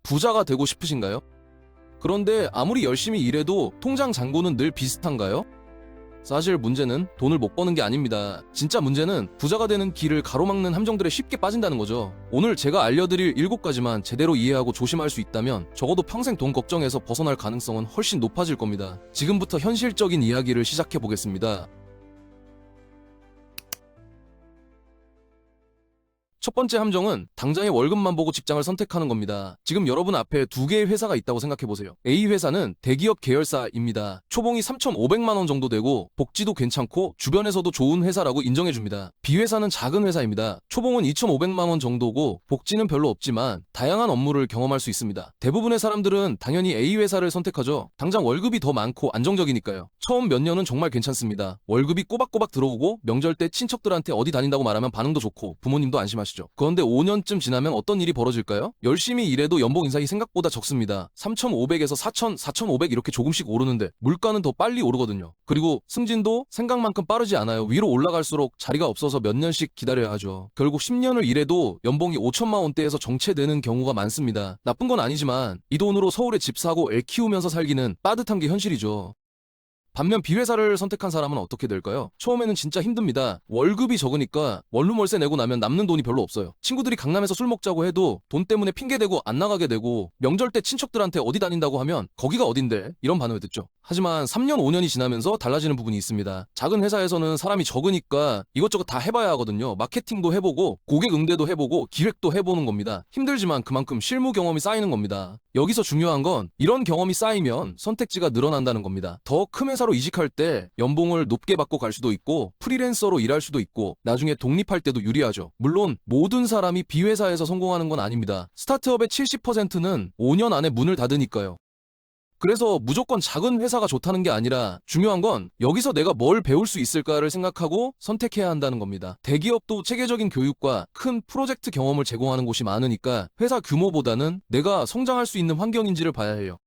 부자가 되고 싶으신가요? 그런데 아무리 열심히 일해도 통장 잔고는 늘 비슷한가요? 사실 문제는 돈을 못 버는 게 아닙니다. 진짜 문제는 부자가 되는 길을 가로막는 함정들에 쉽게 빠진다는 거죠. 오늘 제가 알려드릴 7가지만 제대로 이해하고 조심할 수 있다면 적어도 평생 돈 걱정에서 벗어날 가능성은 훨씬 높아질 겁니다. 지금부터 현실적인 이야기를 시작해 보겠습니다. 첫 번째 함정은 당장의 월급만 보고 직장을 선택하는 겁니다. 지금 여러분 앞에 2개의 회사가 있다고 생각해보세요. A 회사는 대기업 계열사입니다. 초봉이 3,500만 원 정도 되고 복지도 괜찮고 주변에서도 좋은 회사라고 인정해줍니다. B 회사는 작은 회사입니다. 초봉은 2,500만 원 정도고 복지는 별로 없지만 다양한 업무를 경험할 수 있습니다. 대부분의 사람들은 당연히 A 회사를 선택하죠. 당장 월급이 더 많고 안정적이니까요. 처음 몇 년은 정말 괜찮습니다. 월급이 꼬박꼬박 들어오고 명절 때 친척들한테 어디 다닌다고 말하면 반응도 좋고 부모님도 안심하시죠. 그런데 5년쯤 지나면 어떤 일이 벌어질까요? 열심히 일해도 연봉 인상이 생각보다 적습니다. 3,500에서 4,000, 4,500 이렇게 조금씩 오르는데 물가는 더 빨리 오르거든요. 그리고 승진도 생각만큼 빠르지 않아요. 위로 올라갈수록 자리가 없어서 몇 년씩 기다려야 하죠. 결국 10년을 일해도 연봉이 5천만 원대에서 정체되는 경우가 많습니다. 나쁜 건 아니지만 이 돈으로 서울에 집 사고 애 키우면서 살기는 빠듯한 게 현실이죠. 반면 B회사를 선택한 사람은 어떻게 될까요? 처음에는 진짜 힘듭니다. 월급이 적으니까 원룸 월세 내고 나면 남는 돈이 별로 없어요. 친구들이 강남에서 술 먹자고 해도 돈 때문에 핑계대고 안 나가게 되고 명절 때 친척들한테 어디 다닌다고 하면 거기가 어딘데? 이런 반응을 듣죠. 하지만 3년 5년이 지나면서 달라지는 부분이 있습니다. 작은 회사에서는 사람이 적으니까 이것저것 다 해봐야 하거든요. 마케팅도 해보고 고객 응대도 해보고 기획도 해보는 겁니다. 힘들지만 그만큼 실무 경험이 쌓이는 겁니다. 여기서 중요한 건 이런 경험이 쌓이면 선택지가 늘어난다는 겁니다. 더 큰 회사로 이직할 때 연봉을 높게 받고 갈 수도 있고 프리랜서로 일할 수도 있고 나중에 독립할 때도 유리하죠. 물론 모든 사람이 B회사에서 성공하는 건 아닙니다. 스타트업의 70%는 5년 안에 문을 닫으니까요. 그래서 무조건 작은 회사가 좋다는 게 아니라 중요한 건 여기서 내가 뭘 배울 수 있을까를 생각하고 선택해야 한다는 겁니다. 대기업도 체계적인 교육과 큰 프로젝트 경험을 제공하는 곳이 많으니까 회사 규모보다는 내가 성장할 수 있는 환경인지를 봐야 해요.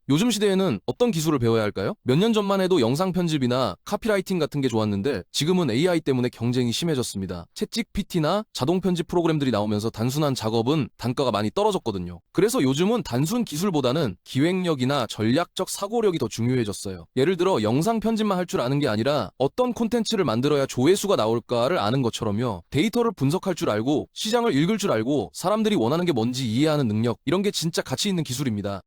요즘 시대에는 어떤 기술을 배워야 할까요? 몇 년 전만 해도 영상 편집이나 카피라이팅 같은 게 좋았는데 지금은 AI 때문에 경쟁이 심해졌습니다. 챗GPT나 자동 편집 프로그램들이 나오면서 단순한 작업은 단가가 많이 떨어졌거든요. 그래서 요즘은 단순 기술보다는 기획력이나 전략적 사고력이 더 중요해졌어요. 예를 들어 영상 편집만 할 줄 아는 게 아니라 어떤 콘텐츠를 만들어야 조회수가 나올까를 아는 것처럼요. 데이터를 분석할 줄 알고 시장을 읽을 줄 알고 사람들이 원하는 게 뭔지 이해하는 능력, 이런 게 진짜 가치 있는 기술입니다.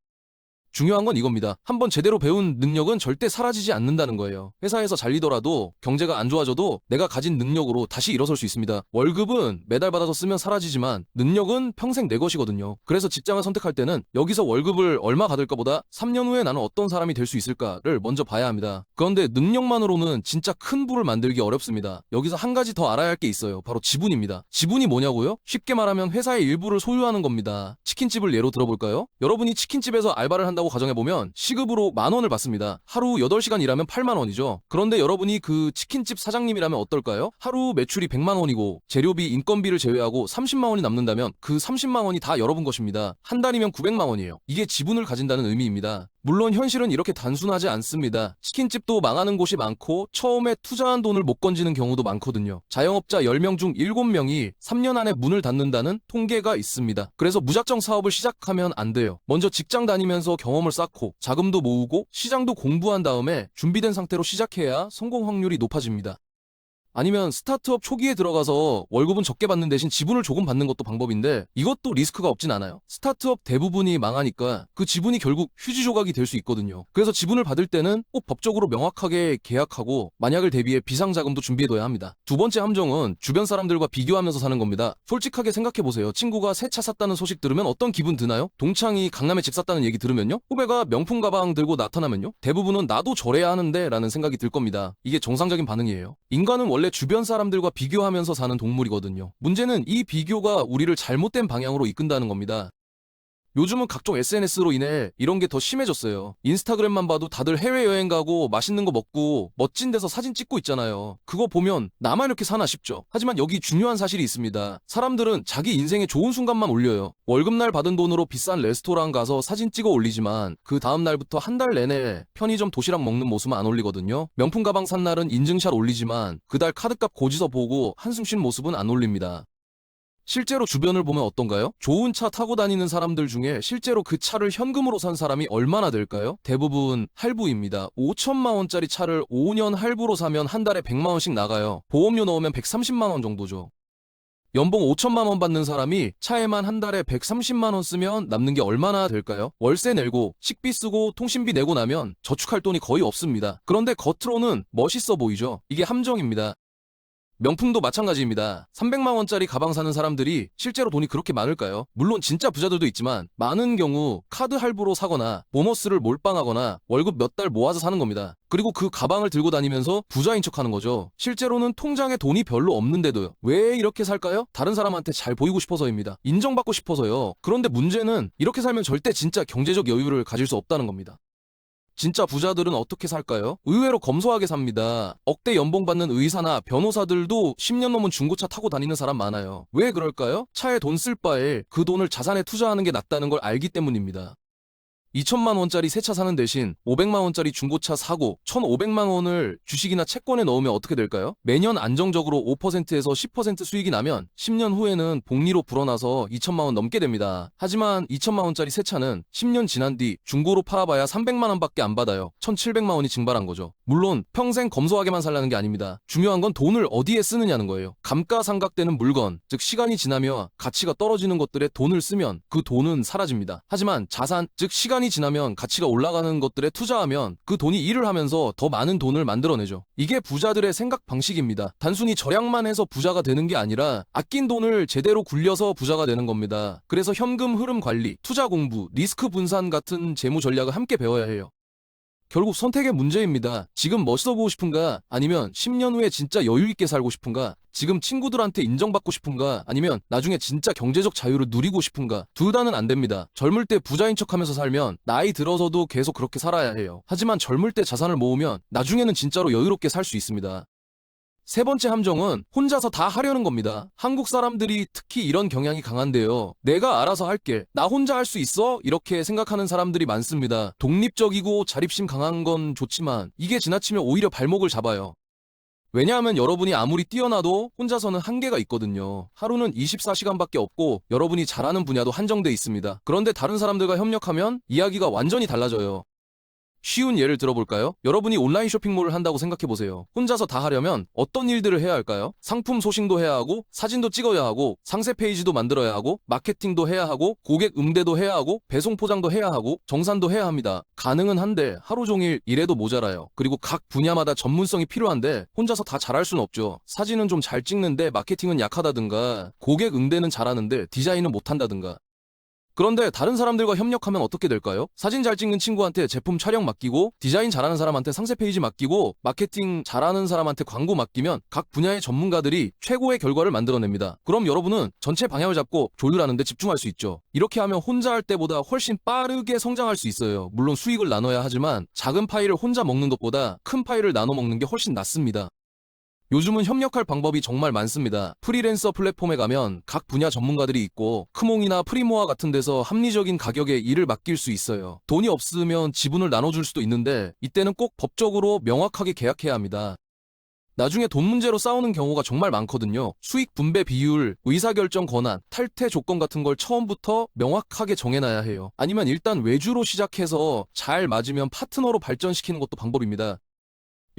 중요한 건 이겁니다. 한번 제대로 배운 능력은 절대 사라지지 않는다는 거예요. 회사에서 잘리더라도 경제가 안 좋아져도 내가 가진 능력으로 다시 일어설 수 있습니다. 월급은 매달 받아서 쓰면 사라지지만 능력은 평생 내 것이거든요. 그래서 직장을 선택할 때는 여기서 월급을 얼마 받을까보다 3년 후에 나는 어떤 사람이 될 수 있을까를 먼저 봐야 합니다. 그런데 능력만으로는 진짜 큰 부를 만들기 어렵습니다. 여기서 한 가지 더 알아야 할 게 있어요. 바로 지분입니다. 지분이 뭐냐고요? 쉽게 말하면 회사의 일부를 소유하는 겁니다. 치킨집을 예로 들어볼까요? 여러분이 치킨집에서 알바를 한다고 가정해보면 시급으로 10,000원을 받습니다. 하루 8시간 일하면 8만 원이죠. 그런데 여러분이 그 치킨집 사장님이라면 어떨까요? 하루 매출이 100만 원이고 재료비, 인건비를 제외하고 30만 원이 남는다면 그 30만 원이 다 여러분 것입니다. 한 달이면 900만 원이에요. 이게 지분을 가진다는 의미입니다. 물론 현실은 이렇게 단순하지 않습니다. 치킨집도 망하는 곳이 많고 처음에 투자한 돈을 못 건지는 경우도 많거든요. 자영업자 10명 중 7명이 3년 안에 문을 닫는다는 통계가 있습니다. 그래서 무작정 사업을 시작하면 안 돼요. 먼저 직장 다니면서 경험을 쌓고 자금도 모으고 시장도 공부한 다음에 준비된 상태로 시작해야 성공 확률이 높아집니다. 아니면 스타트업 초기에 들어가서 월급은 적게 받는 대신 지분을 조금 받는 것도 방법인데 이것도 리스크가 없진 않아요. 스타트업 대부분이 망하니까 그 지분이 결국 휴지 조각이 될 수 있거든요. 그래서 지분을 받을 때는 꼭 법적으로 명확하게 계약하고 만약을 대비해 비상자금도 준비해둬야 합니다. 두 번째 함정은 주변 사람들과 비교하면서 사는 겁니다. 솔직하게 생각해보세요. 친구가 새 차 샀다는 소식 들으면 어떤 기분 드나요? 동창이 강남에 집 샀다는 얘기 들으면요? 후배가 명품 가방 들고 나타나면요? 대부분은 나도 저래야 하는데 라는 생각이 들 겁니다. 이게 정상적인 반응이에요. 인간은 원래 주변 사람들과 비교하면서 사는 동물이거든요. 문제는 이 비교가 우리를 잘못된 방향으로 이끈다는 겁니다. 요즘은 각종 SNS로 인해 이런 게 더 심해졌어요. 인스타그램만 봐도 다들 해외여행 가고 맛있는 거 먹고 멋진 데서 사진 찍고 있잖아요. 그거 보면 나만 이렇게 사나 싶죠. 하지만 여기 중요한 사실이 있습니다. 사람들은 자기 인생의 좋은 순간만 올려요. 월급날 받은 돈으로 비싼 레스토랑 가서 사진 찍어 올리지만 그 다음 날부터 한 달 내내 편의점 도시락 먹는 모습은 안 올리거든요. 명품 가방 산 날은 인증샷 올리지만 그달 카드값 고지서 보고 한숨 쉰 모습은 안 올립니다. 실제로 주변을 보면 어떤가요? 좋은 차 타고 다니는 사람들 중에 실제로 그 차를 현금으로 산 사람이 얼마나 될까요? 대부분 할부입니다. 5천만 원짜리 차를 5년 할부로 사면 한 달에 100만 원씩 나가요. 보험료 넣으면 130만 원 정도죠. 연봉 5천만 원 받는 사람이 차에만 한 달에 130만 원 쓰면 남는 게 얼마나 될까요? 월세 내고 식비 쓰고 통신비 내고 나면 저축할 돈이 거의 없습니다. 그런데 겉으로는 멋있어 보이죠? 이게 함정입니다. 명품도 마찬가지입니다. 300만 원짜리 가방 사는 사람들이 실제로 돈이 그렇게 많을까요? 물론 진짜 부자들도 있지만 많은 경우 카드 할부로 사거나 보너스를 몰빵하거나 월급 몇 달 모아서 사는 겁니다. 그리고 그 가방을 들고 다니면서 부자인 척하는 거죠. 실제로는 통장에 돈이 별로 없는데도요. 왜 이렇게 살까요? 다른 사람한테 잘 보이고 싶어서입니다. 인정받고 싶어서요. 그런데 문제는 이렇게 살면 절대 진짜 경제적 여유를 가질 수 없다는 겁니다. 진짜 부자들은 어떻게 살까요? 의외로 검소하게 삽니다. 억대 연봉 받는 의사나 변호사들도 10년 넘은 중고차 타고 다니는 사람 많아요. 왜 그럴까요? 차에 돈 쓸 바에 그 돈을 자산에 투자하는 게 낫다는 걸 알기 때문입니다. 2천만 원짜리 새 차 사는 대신 500만 원짜리 중고차 사고 1,500만 원을 주식이나 채권에 넣으면 어떻게 될까요? 매년 안정적으로 5%에서 10% 수익이 나면 10년 후에는 복리로 불어나서 2천만 원 넘게 됩니다. 하지만 2천만 원짜리 새 차는 10년 지난 뒤 중고로 팔아봐야 300만 원밖에 안 받아요. 1,700만 원이 증발한 거죠. 물론 평생 검소하게만 살라는 게 아닙니다. 중요한 건 돈을 어디에 쓰느냐는 거예요. 감가상각되는 물건, 즉 시간이 지나며 가치가 떨어지는 것들에 돈을 쓰면 그 돈은 사라집니다. 하지만 자산, 즉 시간이 지나면 가치가 올라가는 것들에 투자하면 그 돈이 일을 하면서 더 많은 돈을 만들어내죠. 이게 부자들의 생각 방식입니다. 단순히 절약만 해서 부자가 되는 게 아니라 아낀 돈을 제대로 굴려서 부자가 되는 겁니다. 그래서 현금 흐름 관리, 투자 공부, 리스크 분산 같은 재무 전략을 함께 배워야 해요. 결국 선택의 문제입니다. 지금 멋있어 보고 싶은가? 아니면 10년 후에 진짜 여유 있게 살고 싶은가? 지금 친구들한테 인정받고 싶은가? 아니면 나중에 진짜 경제적 자유를 누리고 싶은가? 둘 다는 안 됩니다. 젊을 때 부자인 척하면서 살면 나이 들어서도 계속 그렇게 살아야 해요. 하지만 젊을 때 자산을 모으면 나중에는 진짜로 여유롭게 살 수 있습니다. 세 번째 함정은 혼자서 다 하려는 겁니다. 한국 사람들이 특히 이런 경향이 강한데요. 내가 알아서 할게. 나 혼자 할 수 있어? 이렇게 생각하는 사람들이 많습니다. 독립적이고 자립심 강한 건 좋지만 이게 지나치면 오히려 발목을 잡아요. 왜냐하면 여러분이 아무리 뛰어나도 혼자서는 한계가 있거든요. 하루는 24시간밖에 없고 여러분이 잘하는 분야도 한정돼 있습니다. 그런데 다른 사람들과 협력하면 이야기가 완전히 달라져요. 쉬운 예를 들어볼까요? 여러분이 온라인 쇼핑몰을 한다고 생각해보세요. 혼자서 다 하려면 어떤 일들을 해야 할까요? 상품 소싱도 해야 하고, 사진도 찍어야 하고, 상세 페이지도 만들어야 하고, 마케팅도 해야 하고, 고객 응대도 해야 하고, 배송 포장도 해야 하고, 정산도 해야 합니다. 가능은 한데 하루 종일 일해도 모자라요. 그리고 각 분야마다 전문성이 필요한데 혼자서 다 잘할 수는 없죠. 사진은 좀 잘 찍는데 마케팅은 약하다든가, 고객 응대는 잘하는데 디자인은 못한다든가. 그런데 다른 사람들과 협력하면 어떻게 될까요? 사진 잘 찍는 친구한테 제품 촬영 맡기고, 디자인 잘하는 사람한테 상세 페이지 맡기고, 마케팅 잘하는 사람한테 광고 맡기면 각 분야의 전문가들이 최고의 결과를 만들어냅니다. 그럼 여러분은 전체 방향을 잡고 조율하는 데 집중할 수 있죠. 이렇게 하면 혼자 할 때보다 훨씬 빠르게 성장할 수 있어요. 물론 수익을 나눠야 하지만 작은 파이를 혼자 먹는 것보다 큰 파이를 나눠 먹는 게 훨씬 낫습니다. 요즘은 협력할 방법이 정말 많습니다. 프리랜서 플랫폼에 가면 각 분야 전문가들이 있고 크몽이나 프리모아 같은 데서 합리적인 가격에 일을 맡길 수 있어요. 돈이 없으면 지분을 나눠줄 수도 있는데 이때는 꼭 법적으로 명확하게 계약해야 합니다. 나중에 돈 문제로 싸우는 경우가 정말 많거든요. 수익 분배 비율, 의사결정 권한, 탈퇴 조건 같은 걸 처음부터 명확하게 정해놔야 해요. 아니면 일단 외주로 시작해서 잘 맞으면 파트너로 발전시키는 것도 방법입니다.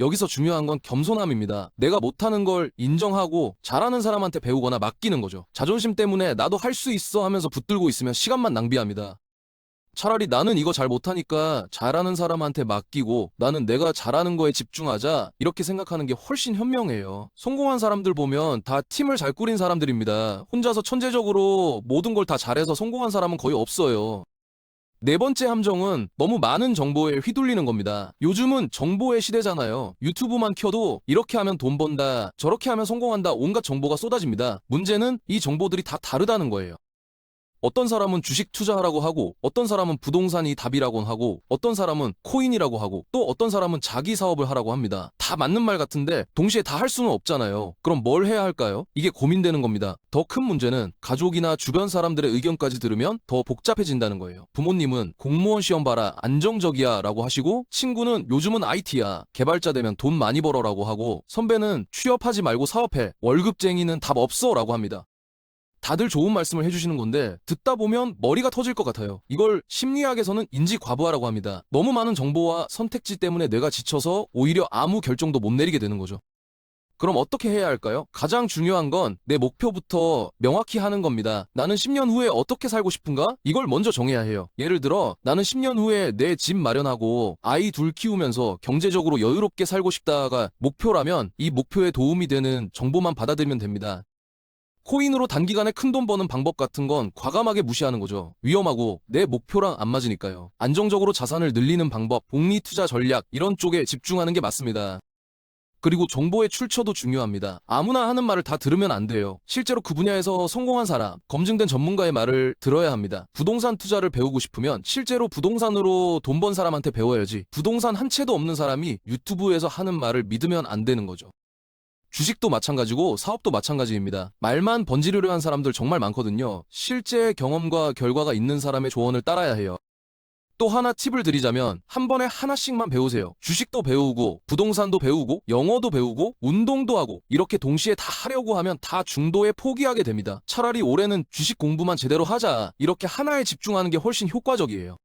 여기서 중요한 건 겸손함입니다. 내가 못하는 걸 인정하고 잘하는 사람한테 배우거나 맡기는 거죠. 자존심 때문에 나도 할 수 있어 하면서 붙들고 있으면 시간만 낭비합니다. 차라리 나는 이거 잘 못하니까 잘하는 사람한테 맡기고 나는 내가 잘하는 거에 집중하자, 이렇게 생각하는 게 훨씬 현명해요. 성공한 사람들 보면 다 팀을 잘 꾸린 사람들입니다. 혼자서 천재적으로 모든 걸 다 잘해서 성공한 사람은 거의 없어요. 네 번째 함정은 너무 많은 정보에 휘둘리는 겁니다. 요즘은 정보의 시대잖아요. 유튜브만 켜도 이렇게 하면 돈 번다, 저렇게 하면 성공한다, 온갖 정보가 쏟아집니다. 문제는 이 정보들이 다 다르다는 거예요. 어떤 사람은 주식 투자하라고 하고, 어떤 사람은 부동산이 답이라고 하고, 어떤 사람은 코인이라고 하고, 또 어떤 사람은 자기 사업을 하라고 합니다. 다 맞는 말 같은데 동시에 다 할 수는 없잖아요. 그럼 뭘 해야 할까요? 이게 고민되는 겁니다. 더 큰 문제는 가족이나 주변 사람들의 의견까지 들으면 더 복잡해진다는 거예요. 부모님은 공무원 시험 봐라, 안정적이야 라고 하시고, 친구는 요즘은 IT야, 개발자 되면 돈 많이 벌어라고 하고, 선배는 취업하지 말고 사업해, 월급쟁이는 답 없어 라고 합니다. 다들 좋은 말씀을 해주시는 건데 듣다 보면 머리가 터질 것 같아요. 이걸 심리학에서는 인지과부하라고 합니다. 너무 많은 정보와 선택지 때문에 뇌가 지쳐서 오히려 아무 결정도 못 내리게 되는 거죠. 그럼 어떻게 해야 할까요? 가장 중요한 건 내 목표부터 명확히 하는 겁니다. 나는 10년 후에 어떻게 살고 싶은가? 이걸 먼저 정해야 해요. 예를 들어 나는 10년 후에 내 집 마련하고 아이 둘 키우면서 경제적으로 여유롭게 살고 싶다가 목표라면 이 목표에 도움이 되는 정보만 받아들이면 됩니다. 코인으로 단기간에 큰돈 버는 방법 같은 건 과감하게 무시하는 거죠. 위험하고 내 목표랑 안 맞으니까요. 안정적으로 자산을 늘리는 방법, 복리 투자 전략 이런 쪽에 집중하는 게 맞습니다. 그리고 정보의 출처도 중요합니다. 아무나 하는 말을 다 들으면 안 돼요. 실제로 그 분야에서 성공한 사람, 검증된 전문가의 말을 들어야 합니다. 부동산 투자를 배우고 싶으면 실제로 부동산으로 돈 번 사람한테 배워야지. 부동산 한 채도 없는 사람이 유튜브에서 하는 말을 믿으면 안 되는 거죠. 주식도 마찬가지고 사업도 마찬가지입니다. 말만 번지르르 한 사람들 정말 많거든요. 실제 경험과 결과가 있는 사람의 조언을 따라야 해요. 또 하나 팁을 드리자면 한 번에 하나씩만 배우세요. 주식도 배우고 부동산도 배우고 영어도 배우고 운동도 하고 이렇게 동시에 다 하려고 하면 다 중도에 포기하게 됩니다. 차라리 올해는 주식 공부만 제대로 하자 이렇게 하나에 집중하는 게 훨씬 효과적이에요.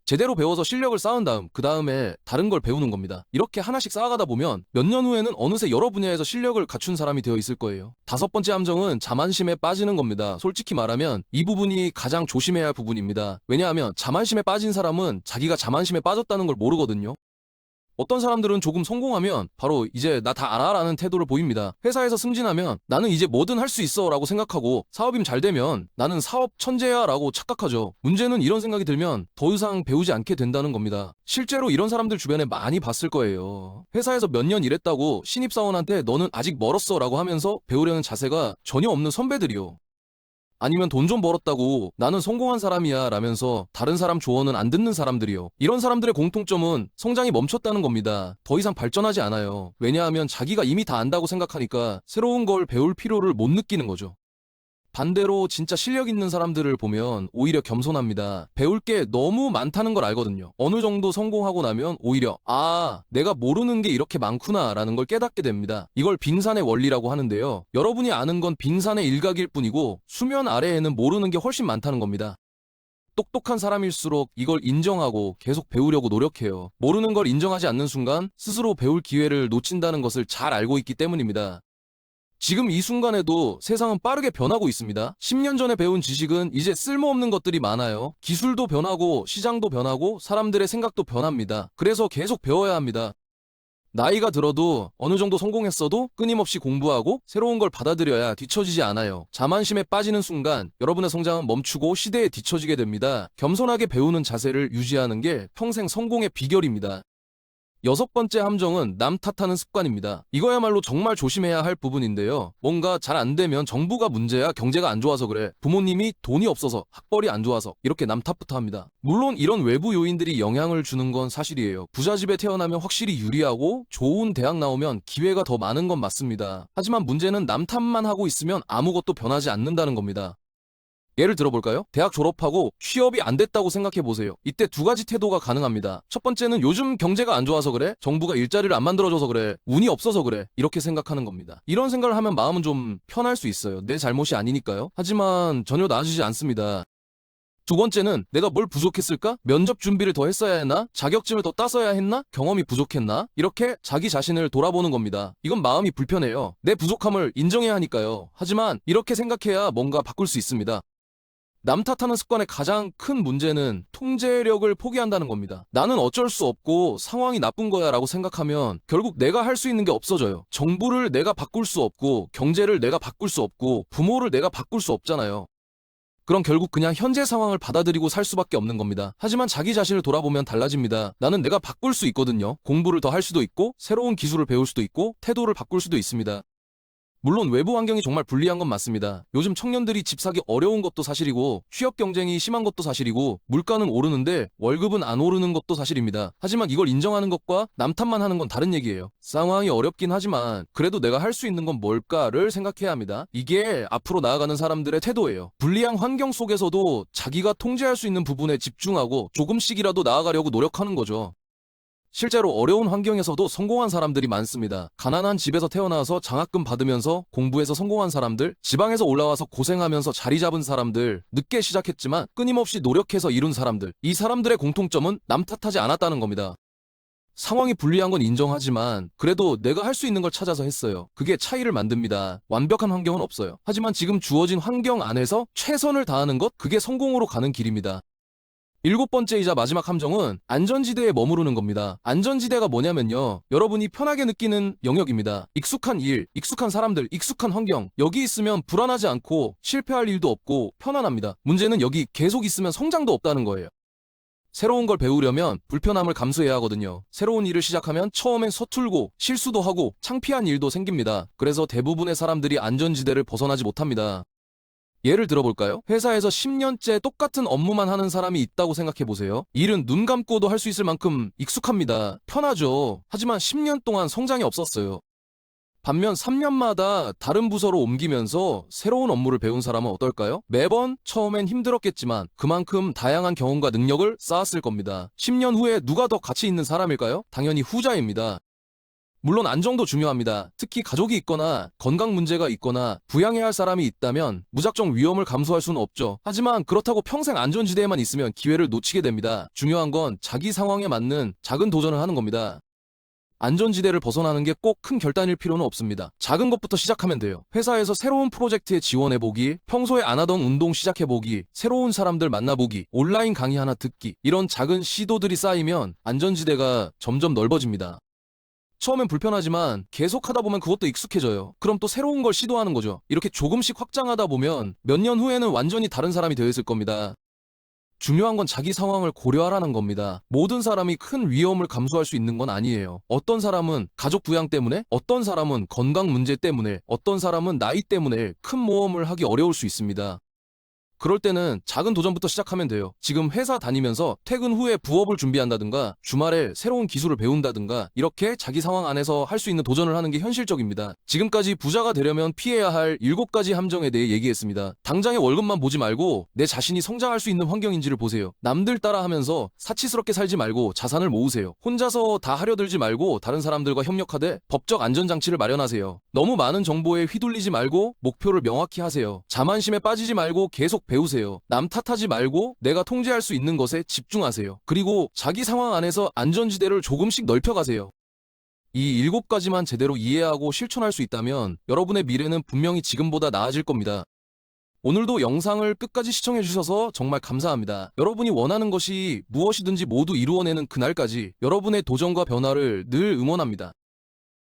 제대로 배워서 실력을 쌓은 다음 그 다음에 다른 걸 배우는 겁니다. 이렇게 하나씩 쌓아가다 보면 몇 년 후에는 어느새 여러 분야에서 실력을 갖춘 사람이 되어 있을 거예요. 다섯 번째 함정은 자만심에 빠지는 겁니다. 솔직히 말하면 이 부분이 가장 조심해야 할 부분입니다. 왜냐하면 자만심에 빠진 사람은 자기가 자만심에 빠졌다는 걸 모르거든요. 어떤 사람들은 조금 성공하면 바로 이제 나 다 알아 라는 태도를 보입니다. 회사에서 승진하면 나는 이제 뭐든 할 수 있어 라고 생각하고 사업임 잘 되면 나는 사업 천재야 라고 착각하죠. 문제는 이런 생각이 들면 더 이상 배우지 않게 된다는 겁니다. 실제로 이런 사람들 주변에 많이 봤을 거예요. 회사에서 몇 년 일했다고 신입사원한테 너는 아직 멀었어 라고 하면서 배우려는 자세가 전혀 없는 선배들이요. 아니면 돈 좀 벌었다고 나는 성공한 사람이야 라면서 다른 사람 조언은 안 듣는 사람들이요. 이런 사람들의 공통점은 성장이 멈췄다는 겁니다. 더 이상 발전하지 않아요. 왜냐하면 자기가 이미 다 안다고 생각하니까 새로운 걸 배울 필요를 못 느끼는 거죠. 반대로 진짜 실력 있는 사람들을 보면 오히려 겸손합니다. 배울 게 너무 많다는 걸 알거든요. 어느 정도 성공하고 나면 오히려 내가 모르는 게 이렇게 많구나 라는 걸 깨닫게 됩니다. 이걸 빙산의 원리라고 하는데요. 여러분이 아는 건 빙산의 일각일 뿐이고 수면 아래에는 모르는 게 훨씬 많다는 겁니다. 똑똑한 사람일수록 이걸 인정하고 계속 배우려고 노력해요. 모르는 걸 인정하지 않는 순간 스스로 배울 기회를 놓친다는 것을 잘 알고 있기 때문입니다. 지금 이 순간에도 세상은 빠르게 변하고 있습니다. 10년 전에 배운 지식은 이제 쓸모없는 것들이 많아요. 기술도 변하고 시장도 변하고 사람들의 생각도 변합니다. 그래서 계속 배워야 합니다. 나이가 들어도 어느 정도 성공했어도 끊임없이 공부하고 새로운 걸 받아들여야 뒤처지지 않아요. 자만심에 빠지는 순간 여러분의 성장은 멈추고 시대에 뒤처지게 됩니다. 겸손하게 배우는 자세를 유지하는 게 평생 성공의 비결입니다. 여섯 번째 함정은 남 탓하는 습관입니다. 이거야말로 정말 조심해야 할 부분인데요. 뭔가 잘 안 되면 정부가 문제야, 경제가 안 좋아서 그래, 부모님이 돈이 없어서, 학벌이 안 좋아서 이렇게 남 탓부터 합니다. 물론 이런 외부 요인들이 영향을 주는 건 사실이에요. 부잣집에 태어나면 확실히 유리하고 좋은 대학 나오면 기회가 더 많은 건 맞습니다. 하지만 문제는 남 탓만 하고 있으면 아무것도 변하지 않는다는 겁니다. 예를 들어볼까요? 대학 졸업하고 취업이 안 됐다고 생각해보세요. 이때 두 가지 태도가 가능합니다. 첫 번째는 요즘 경제가 안 좋아서 그래? 정부가 일자리를 안 만들어줘서 그래? 운이 없어서 그래? 이렇게 생각하는 겁니다. 이런 생각을 하면 마음은 좀 편할 수 있어요. 내 잘못이 아니니까요. 하지만 전혀 나아지지 않습니다. 두 번째는 내가 뭘 부족했을까? 면접 준비를 더 했어야 했나? 자격증을 더 땄어야 했나? 경험이 부족했나? 이렇게 자기 자신을 돌아보는 겁니다. 이건 마음이 불편해요. 내 부족함을 인정해야 하니까요. 하지만 이렇게 생각해야 뭔가 바꿀 수 있습니다. 남 탓하는 습관의 가장 큰 문제는 통제력을 포기한다는 겁니다. 나는 어쩔 수 없고 상황이 나쁜 거야 라고 생각하면 결국 내가 할 수 있는 게 없어져요. 정부를 내가 바꿀 수 없고 경제를 내가 바꿀 수 없고 부모를 내가 바꿀 수 없잖아요. 그럼 결국 그냥 현재 상황을 받아들이고 살 수밖에 없는 겁니다. 하지만 자기 자신을 돌아보면 달라집니다. 나는 내가 바꿀 수 있거든요. 공부를 더 할 수도 있고 새로운 기술을 배울 수도 있고 태도를 바꿀 수도 있습니다. 물론 외부 환경이 정말 불리한 건 맞습니다. 요즘 청년들이 집 사기 어려운 것도 사실이고 취업 경쟁이 심한 것도 사실이고 물가는 오르는데 월급은 안 오르는 것도 사실입니다. 하지만 이걸 인정하는 것과 남 탓만 하는 건 다른 얘기예요. 상황이 어렵긴 하지만 그래도 내가 할 수 있는 건 뭘까를 생각해야 합니다. 이게 앞으로 나아가는 사람들의 태도예요. 불리한 환경 속에서도 자기가 통제할 수 있는 부분에 집중하고 조금씩이라도 나아가려고 노력하는 거죠. 실제로 어려운 환경에서도 성공한 사람들이 많습니다. 가난한 집에서 태어나서 장학금 받으면서 공부해서 성공한 사람들, 지방에서 올라와서 고생하면서 자리 잡은 사람들, 늦게 시작했지만 끊임없이 노력해서 이룬 사람들, 이 사람들의 공통점은 남 탓하지 않았다는 겁니다. 상황이 불리한 건 인정하지만 그래도 내가 할 수 있는 걸 찾아서 했어요. 그게 차이를 만듭니다. 완벽한 환경은 없어요. 하지만 지금 주어진 환경 안에서 최선을 다하는 것, 그게 성공으로 가는 길입니다. 7번째이자 마지막 함정은 안전지대에 머무르는 겁니다. 안전지대가 뭐냐면요, 여러분이 편하게 느끼는 영역입니다. 익숙한 일, 익숙한 사람들, 익숙한 환경, 여기 있으면 불안하지 않고 실패할 일도 없고 편안합니다. 문제는 여기 계속 있으면 성장도 없다는 거예요. 새로운 걸 배우려면 불편함을 감수해야 하거든요. 새로운 일을 시작하면 처음엔 서툴고 실수도 하고 창피한 일도 생깁니다. 그래서 대부분의 사람들이 안전지대를 벗어나지 못합니다. 예를 들어볼까요? 회사에서 10년째 똑같은 업무만 하는 사람이 있다고 생각해보세요. 일은 눈 감고도 할 수 있을 만큼 익숙합니다. 편하죠. 하지만 10년 동안 성장이 없었어요. 반면 3년마다 다른 부서로 옮기면서 새로운 업무를 배운 사람은 어떨까요? 매번 처음엔 힘들었겠지만 그만큼 다양한 경험과 능력을 쌓았을 겁니다. 10년 후에 누가 더 가치 있는 사람일까요? 당연히 후자입니다. 물론 안정도 중요합니다. 특히 가족이 있거나 건강 문제가 있거나 부양해야 할 사람이 있다면 무작정 위험을 감수할 수는 없죠. 하지만 그렇다고 평생 안전지대에만 있으면 기회를 놓치게 됩니다. 중요한 건 자기 상황에 맞는 작은 도전을 하는 겁니다. 안전지대를 벗어나는 게 꼭 큰 결단일 필요는 없습니다. 작은 것부터 시작하면 돼요. 회사에서 새로운 프로젝트에 지원해보기, 평소에 안 하던 운동 시작해보기, 새로운 사람들 만나보기, 온라인 강의 하나 듣기, 이런 작은 시도들이 쌓이면 안전지대가 점점 넓어집니다. 처음엔 불편하지만 계속 하다 보면 그것도 익숙해져요. 그럼 또 새로운 걸 시도하는 거죠. 이렇게 조금씩 확장하다 보면 몇 년 후에는 완전히 다른 사람이 되어 있을 겁니다. 중요한 건 자기 상황을 고려하라는 겁니다. 모든 사람이 큰 위험을 감수할 수 있는 건 아니에요. 어떤 사람은 가족 부양 때문에, 어떤 사람은 건강 문제 때문에, 어떤 사람은 나이 때문에 큰 모험을 하기 어려울 수 있습니다. 그럴 때는 작은 도전부터 시작하면 돼요. 지금 회사 다니면서 퇴근 후에 부업을 준비한다든가 주말에 새로운 기술을 배운다든가 이렇게 자기 상황 안에서 할 수 있는 도전을 하는 게 현실적입니다. 지금까지 부자가 되려면 피해야 할 7가지 함정에 대해 얘기했습니다. 당장의 월급만 보지 말고 내 자신이 성장할 수 있는 환경인지를 보세요. 남들 따라 하면서 사치스럽게 살지 말고 자산을 모으세요. 혼자서 다 하려들지 말고 다른 사람들과 협력하되 법적 안전장치를 마련하세요. 너무 많은 정보에 휘둘리지 말고 목표를 명확히 하세요. 자만심에 빠지지 말고 계속 배우세요. 남 탓하지 말고 내가 통제할 수 있는 것에 집중하세요. 그리고 자기 상황 안에서 안전지대를 조금씩 넓혀가세요. 이 7가지만 제대로 이해하고 실천할 수 있다면 여러분의 미래는 분명히 지금보다 나아질 겁니다. 오늘도 영상을 끝까지 시청해주셔서 정말 감사합니다. 여러분이 원하는 것이 무엇이든지 모두 이루어내는 그날까지 여러분의 도전과 변화를 늘 응원합니다.